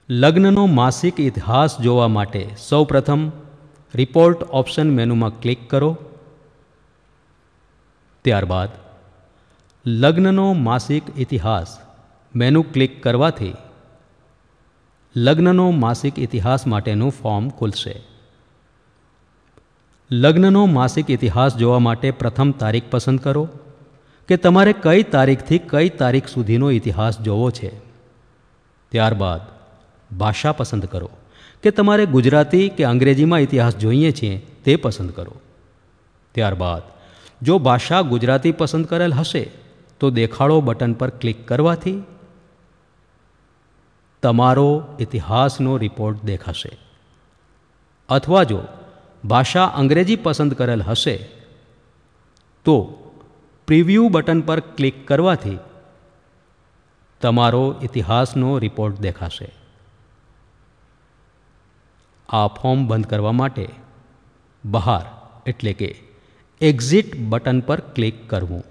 લગ્નનો માસિક ઇતિહાસ જોવા માટે સૌપ્રથમ રિપોર્ટ ઓપ્શન મેનુમાં ક્લિક કરો. ત્યારબાદ લગ્નનો માસિક ઇતિહાસ મેનુ ક્લિક કરવાથી લગ્નનો માસિક ઇતિહાસ માટેનું ફોર્મ ખુલશે. લગ્નનો માસિક ઇતિહાસ જોવા માટે પ્રથમ તારીખ પસંદ કરો કે તમારે કઈ તારીખથી કઈ તારીખ સુધીનો ઇતિહાસ જોવો છે. ત્યારબાદ ભાષા પસંદ કરો કે તમારે ગુજરાતી કે અંગ્રેજીમાં ઇતિહાસ જોઈએ છે તે પસંદ કરો. ત્યારબાદ જો ભાષા ગુજરાતી પસંદ કરેલ હશે તો દેખાડો બટન પર ક્લિક કરવાથી તમારો ઇતિહાસનો રિપોર્ટ દેખાશે. અથવા જો ભાષા અંગ્રેજી પસંદ કરેલ હશે તો પ્રિવ્યૂ બટન પર ક્લિક કરવાથી તમારો ઇતિહાસનો રિપોર્ટ દેખાશે. આ ફોર્મ બંધ કરવા માટે બહાર એટલે કે એક્ઝિટ બટન પર ક્લિક કરવું.